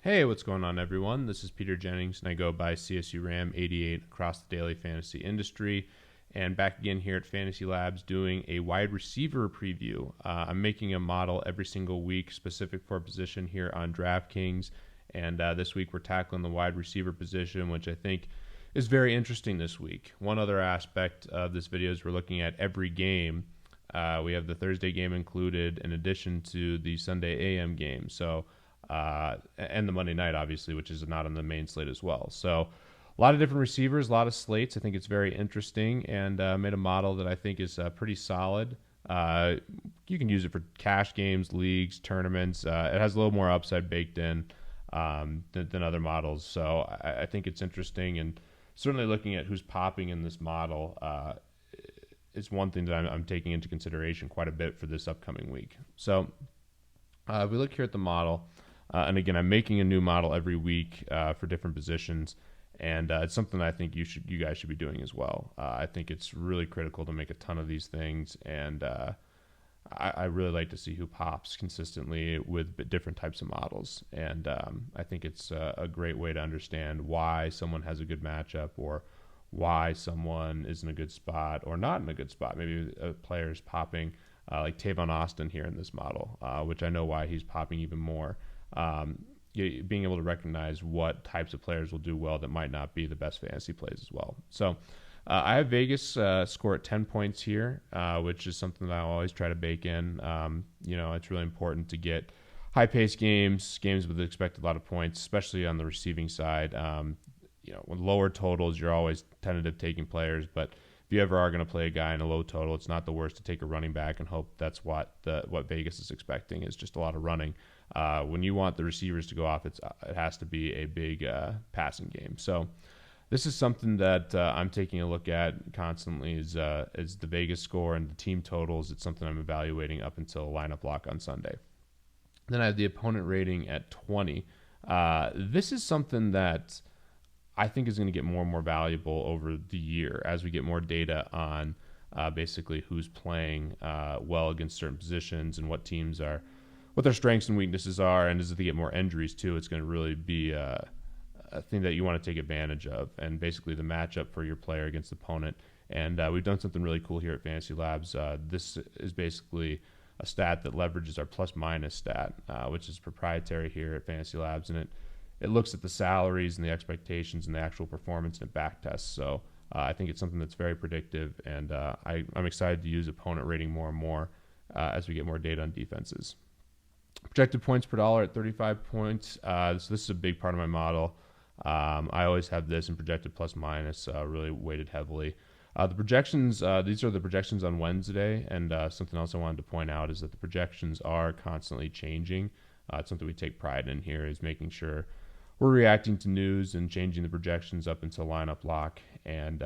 Hey, what's going on, everyone? This is Peter Jennings, and I go by CSURAM88 across the daily fantasy industry. And back again here at FantasyLabs doing a wide receiver preview. I'm making a model every single week specific for a position here on DraftKings. And this week we're tackling the wide receiver position, which I think is very interesting this week. One other aspect of this video is we're looking at every game. We have the Thursday game included in addition to the Sunday AM game. And the Monday night, obviously, which is not on the main slate as well. So a lot of different receivers, a lot of slates. I think it's very interesting, and made a model that I think is pretty solid. You can use it for cash games, leagues, tournaments. It has a little more upside baked in than other models. So I think it's interesting, and certainly looking at who's popping in this model is one thing that I'm taking into consideration quite a bit for this upcoming week. So if we look here at the model, and again, I'm making a new model every week for different positions, and it's something I think you guys should be doing as well. I think it's really critical to make a ton of these things, and I really like to see who pops consistently with different types of models. And I think it's a great way to understand why someone has a good matchup or why someone is in a good spot or not in a good spot. Maybe a player is popping like Tavon Austin here in this model, which I know why he's popping even more. Being able to recognize what types of players will do well that might not be the best fantasy plays as well. So I have Vegas score at 10 points here, which is something that I always try to bake in. It's really important to get high-paced games with expected a lot of points, especially on the receiving side. With lower totals, you're always tentative taking players, but if you ever are going to play a guy in a low total, it's not the worst to take a running back and hope that's what Vegas is expecting is just a lot of running. When you want the receivers to go off, it has to be a big passing game. So this is something that I'm taking a look at constantly is the Vegas score and the team totals. It's something I'm evaluating up until lineup lock on Sunday. Then I have the opponent rating at 20. This is something that I think is going to get more and more valuable over the year as we get more data on basically who's playing well against certain positions and what their strengths and weaknesses are. And as they get more injuries too, it's going to really be a thing that you want to take advantage of, and basically the matchup for your player against the opponent. And we've done something really cool here at FantasyLabs. This is basically a stat that leverages our plus-minus stat, which is proprietary here at FantasyLabs, and it looks at the salaries and the expectations and the actual performance and it back tests. So I think it's something that's very predictive, and I'm excited to use opponent rating more and more as we get more data on defenses. Projected points per dollar at 35 points. So this is a big part of my model. I always have this in projected plus minus, really weighted heavily. The projections, these are the projections on Wednesday, and something else I wanted to point out is that the projections are constantly changing. It's something we take pride in here, is making sure we're reacting to news and changing the projections up until lineup lock, and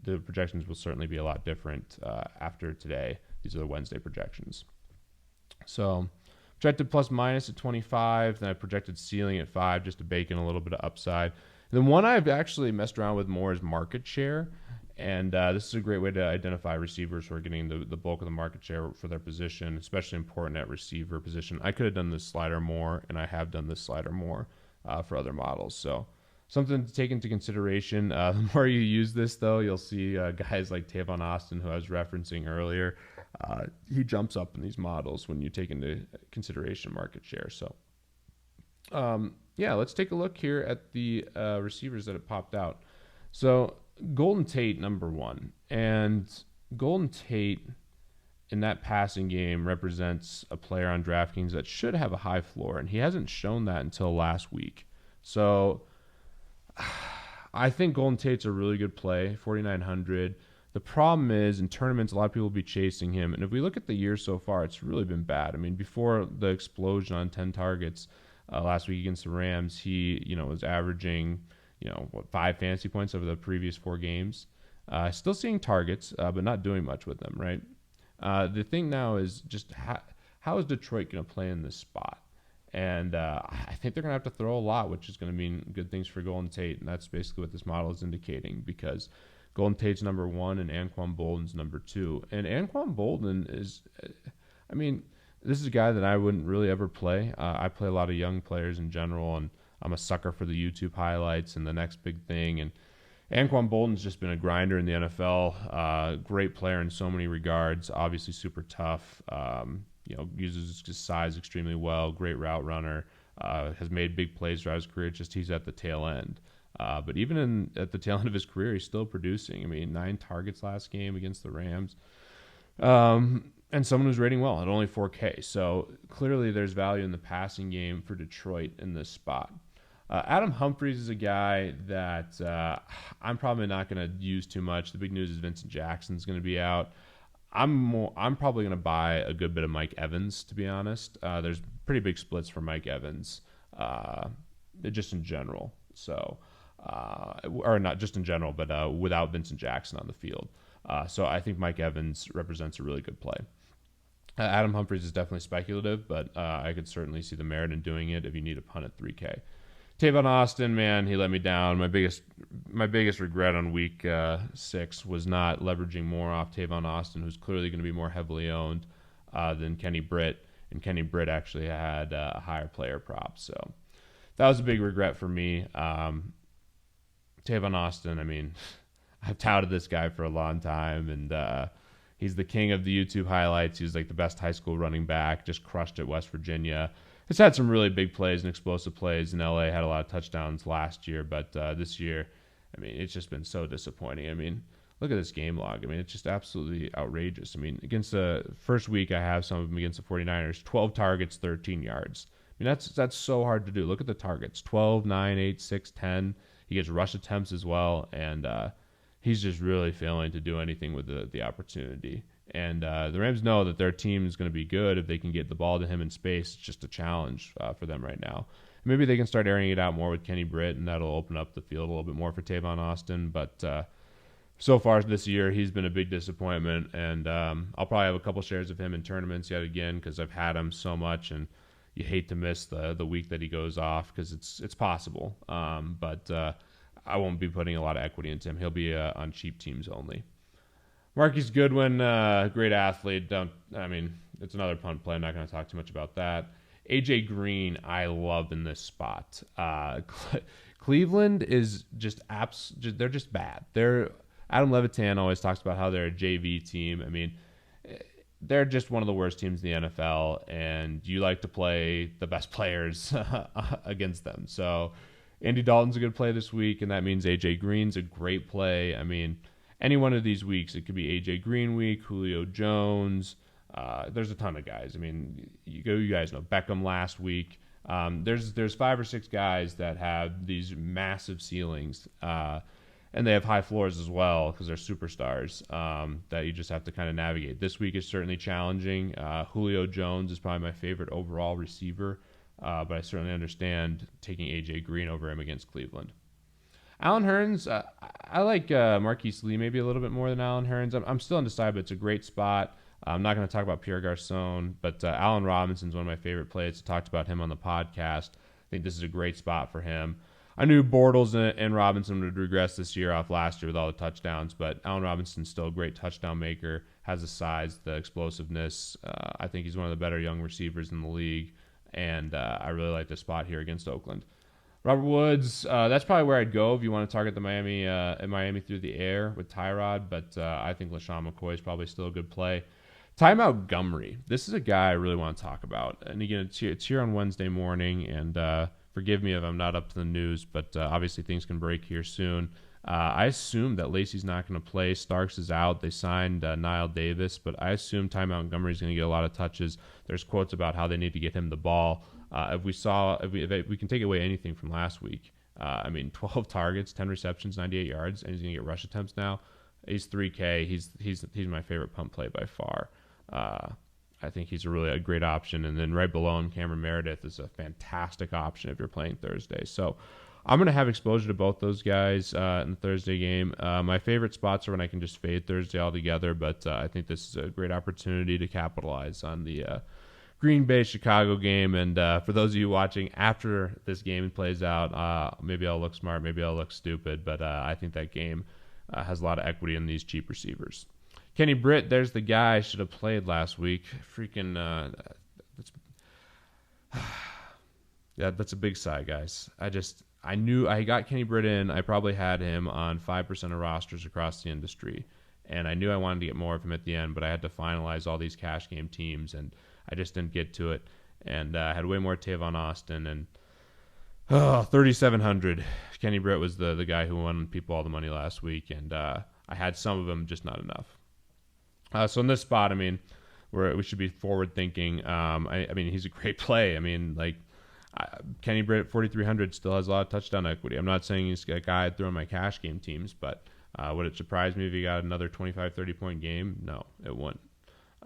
the projections will certainly be a lot different after today. These are the Wednesday projections. So projected plus minus at 25, then I projected ceiling at 5 just to bake in a little bit of upside. And then one I've actually messed around with more is market share, and this is a great way to identify receivers who are getting the bulk of the market share for their position, especially important at receiver position. I could have done this slider more, and I have done this slider more for other models. So something to take into consideration. The more you use this, though, you'll see guys like Tavon Austin, who I was referencing earlier. He jumps up in these models when you take into consideration market share. So, let's take a look here at the receivers that have popped out. So Golden Tate, number one. And Golden Tate in that passing game represents a player on DraftKings that should have a high floor, and he hasn't shown that until last week. So I think Golden Tate's a really good play, 4,900. The problem is, in tournaments, a lot of people will be chasing him. And if we look at the year so far, it's really been bad. I mean, before the explosion on 10 targets last week against the Rams, he was averaging 5 fantasy points over the previous 4 games. Still seeing targets, but not doing much with them, right? The thing now is just how is Detroit going to play in this spot? And I think they're going to have to throw a lot, which is going to mean good things for Golden Tate. And that's basically what this model is indicating, because Golden Tate's number 1 and Anquan Boldin's number 2. And Anquan Boldin is, this is a guy that I wouldn't really ever play. I play a lot of young players in general, and I'm a sucker for the YouTube highlights and the next big thing. And Anquan Bolden's just been a grinder in the NFL. Great player in so many regards. Obviously super tough. Uses his size extremely well. Great route runner. Has made big plays throughout his career. Just he's at the tail end. But even at the tail end of his career, he's still producing. I mean, 9 targets last game against the Rams. And someone who's rating well at only 4K. So clearly there's value in the passing game for Detroit in this spot. Adam Humphries is a guy that I'm probably not going to use too much. The big news is Vincent Jackson's going to be out. I'm probably going to buy a good bit of Mike Evans, to be honest. There's pretty big splits for Mike Evans, just in general. So, or not just in general, but without Vincent Jackson on the field. So I think Mike Evans represents a really good play. Adam Humphries is definitely speculative, but I could certainly see the merit in doing it if you need a punt at 3K. Tavon Austin, man, he let me down. My biggest regret on week 6 was not leveraging more off Tavon Austin, who's clearly going to be more heavily owned than Kenny Britt, and Kenny Britt actually had a higher player prop. So that was a big regret for me. Tavon Austin, I mean, I've touted this guy for a long time, and he's the king of the YouTube highlights. He was like the best high school running back, just crushed at West Virginia. He's had some really big plays and explosive plays in LA, had a lot of touchdowns last year, but this year, I mean, it's just been so disappointing. I mean, look at this game log. I mean, it's just absolutely outrageous. I mean, against the first week, I have some of them against the 49ers, 12 targets, 13 yards. I mean, that's so hard to do. Look at the targets, 12, 9, 8, 6, 10. He gets rush attempts as well, and he's just really failing to do anything with the opportunity. And the Rams know that their team is going to be good if they can get the ball to him in space. It's just a challenge for them right now. Maybe they can start airing it out more with Kenny Britt, and that'll open up the field a little bit more for Tavon Austin. But so far this year, he's been a big disappointment, and I'll probably have a couple shares of him in tournaments yet again because I've had him so much, and you hate to miss the week that he goes off because it's possible. But I won't be putting a lot of equity into him. He'll be on cheap teams only. Marquise Goodwin, great athlete. It's another punt play. I'm not going to talk too much about that. AJ Green, I love in this spot. Cleveland is they're just bad. Adam Levitan always talks about how they're a JV team. I mean, they're just one of the worst teams in the NFL, and you like to play the best players against them. So Andy Dalton's a good play this week, and that means AJ Green's a great play. I mean, any one of these weeks, it could be AJ Green week, Julio Jones. There's a ton of guys. I mean, you guys know Beckham last week. There's 5 or 6 guys that have these massive ceilings, and they have high floors as well because they're superstars that you just have to kind of navigate. This week is certainly challenging. Julio Jones is probably my favorite overall receiver, but I certainly understand taking AJ Green over him against Cleveland. Allen Hurns, I like Marquise Lee maybe a little bit more than Allen Hurns. I'm still undecided, but it's a great spot. I'm not going to talk about Pierre Garçon, but Allen Robinson's one of my favorite plays. I talked about him on the podcast. I think this is a great spot for him. I knew Bortles and Robinson would regress this year off last year with all the touchdowns, but Allen Robinson's still a great touchdown maker, has the size, the explosiveness. I think he's one of the better young receivers in the league, and I really like the spot here against Oakland. Robert Woods, that's probably where I'd go if you want to target the Miami through the air with Tyrod, but I think LaShawn McCoy is probably still a good play. Ty Montgomery, this is a guy I really want to talk about. And again, it's here on Wednesday morning, and forgive me if I'm not up to the news, but obviously things can break here soon. I assume that Lacey's not going to play. Starks is out. They signed Niall Davis, but I assume Ty Montgomery's going to get a lot of touches. There's quotes about how they need to get him the ball. If we can take away anything from last week, 12 targets, 10 receptions, 98 yards, and he's going to get rush attempts now. He's 3K. He's my favorite punt play by far. I think he's a great option. And then right below him, Cameron Meredith is a fantastic option if you're playing Thursday. So I'm going to have exposure to both those guys in the Thursday game. My favorite spots are when I can just fade Thursday altogether, but I think this is a great opportunity to capitalize on the Green Bay-Chicago game. And for those of you watching after this game plays out, maybe I'll look smart, maybe I'll look stupid, but I think that game has a lot of equity in these cheap receivers. Kenny Britt, there's the guy I should have played last week. Yeah, that's a big sigh, guys. I knew I got Kenny Britt in. I probably had him on 5% of rosters across the industry. And I knew I wanted to get more of him at the end, but I had to finalize all these cash game teams, and I just didn't get to it. And I had way more Tavon Austin, and 3,700. Kenny Britt was the guy who won people all the money last week, and I had some of them, just not enough. So in this spot, I mean, we should be forward thinking. I mean, he's a great play. I mean, like, Kenny Britt at 4,300 still has a lot of touchdown equity. I'm not saying he's a guy I'd throw in my cash game teams, but would it surprise me if he got another 25, 30-point game? No, it wouldn't.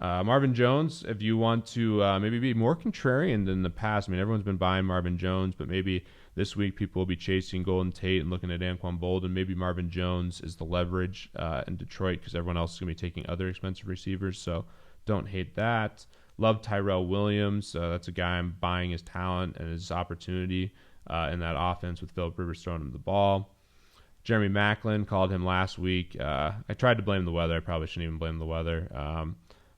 Marvin Jones, if you want to maybe be more contrarian than the past. I mean, everyone's been buying Marvin Jones, but maybe this week people will be chasing Golden Tate and looking at Anquan Boldin. Maybe Marvin Jones is the leverage in Detroit because everyone else is going to be taking other expensive receivers, so don't hate that. Love Tyrell Williams. That's a guy I'm buying his talent and his opportunity in that offense with Philip Rivers throwing him the ball. Jeremy Maclin, called him last week. I tried to blame the weather. I probably shouldn't even blame the weather.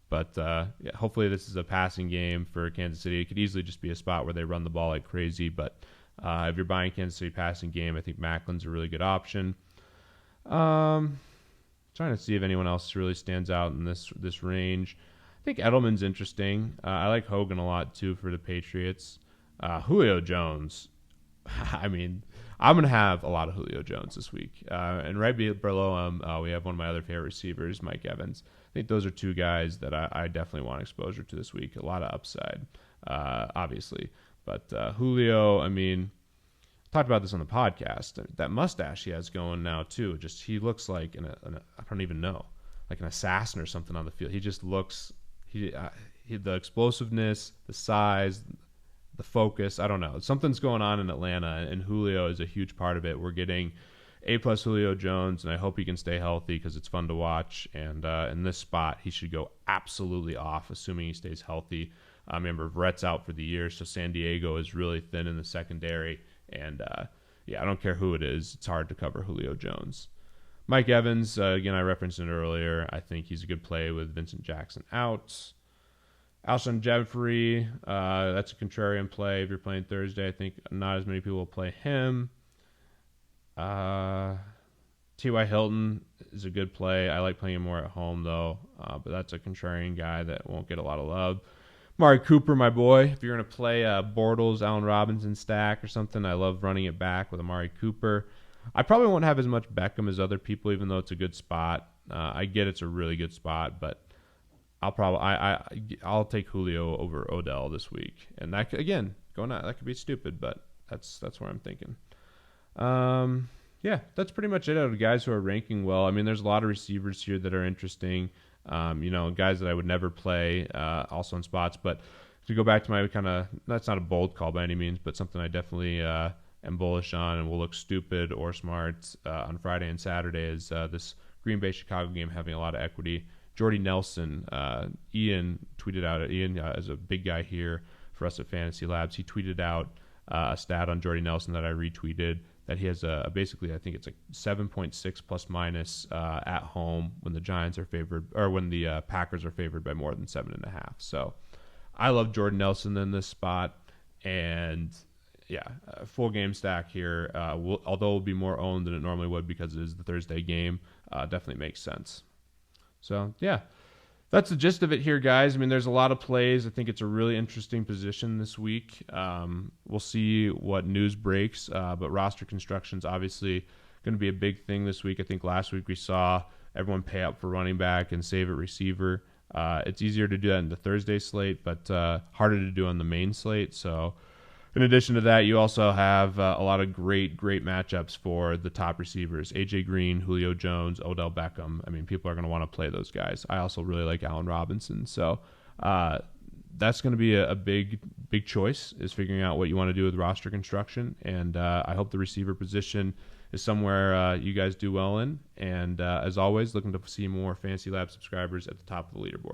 But yeah, hopefully this is a passing game for Kansas City. It could easily just be a spot where they run the ball like crazy. But if you're buying Kansas City passing game, I think Macklin's a really good option. Trying to see if anyone else really stands out in this range. I think Edelman's interesting. I like Hogan a lot too for the Patriots. Julio Jones. I mean, I'm going to have a lot of Julio Jones this week. And right below him, we have one of my other favorite receivers, Mike Evans. I think those are two guys that I definitely want exposure to this week. A lot of upside, obviously. But Julio, I mean, talked about this on the podcast. That mustache he has going now, too. Just he looks like, I don't even know, like an assassin or something on the field. He just looks, the explosiveness, the size, the focus, I don't know. Something's going on in Atlanta, and Julio is a huge part of it. We're getting A-plus Julio Jones, and I hope he can stay healthy because it's fun to watch. And in this spot, he should go absolutely off, assuming he stays healthy. Remember, Vrett's out for the year, so San Diego is really thin in the secondary. And, yeah, I don't care who it is. It's hard to cover Julio Jones. Mike Evans, again, I referenced it earlier. I think he's a good play with Vincent Jackson out. Alshon Jeffrey, that's a contrarian play if you're playing Thursday. I think not as many people will play him. T.Y. Hilton is a good play. I like playing him more at home, though, but that's a contrarian guy that won't get a lot of love. Amari Cooper, my boy. If you're going to play Bortles, Allen Robinson stack or something, I love running it back with Amari Cooper. I probably won't have as much Beckham as other people, even though it's a good spot. I get it's a really good spot, but I'll take Julio over Odell this week, and that again that could be stupid, but that's where I'm thinking. Yeah, that's pretty much it out of guys who are ranking well. I mean, there's a lot of receivers here that are interesting. Guys that I would never play, also in spots. But to go back to my that's not a bold call by any means, but something I definitely am bullish on and will look stupid or smart on Friday and Saturday is this Green Bay Chicago game having a lot of equity. Jordy Nelson, Ian tweeted out. Ian is a big guy here for us at FantasyLabs. He tweeted out a stat on Jordy Nelson that I retweeted that he has basically I think it's like 7.6 plus minus at home when the Giants are favored or when the Packers are favored by more than 7.5. So I love Jordy Nelson in this spot, and yeah, full game stack here. Although it will be more owned than it normally would because it is the Thursday game, definitely makes sense. So, yeah, that's the gist of it here, guys. I mean, there's a lot of plays. I think it's a really interesting position this week. We'll see what news breaks, but roster construction is obviously going to be a big thing this week. I think last week we saw everyone pay up for running back and save at receiver. It's easier to do that in the Thursday slate, but harder to do on the main slate. So, in addition to that, you also have a lot of great matchups for the top receivers. A.J. Green, Julio Jones, Odell Beckham. I mean, people are going to want to play those guys. I also really like Allen Robinson. So that's going to be a big choice, is figuring out what you want to do with roster construction. And I hope the receiver position is somewhere you guys do well in. And as always, looking to see more FantasyLabs subscribers at the top of the leaderboard.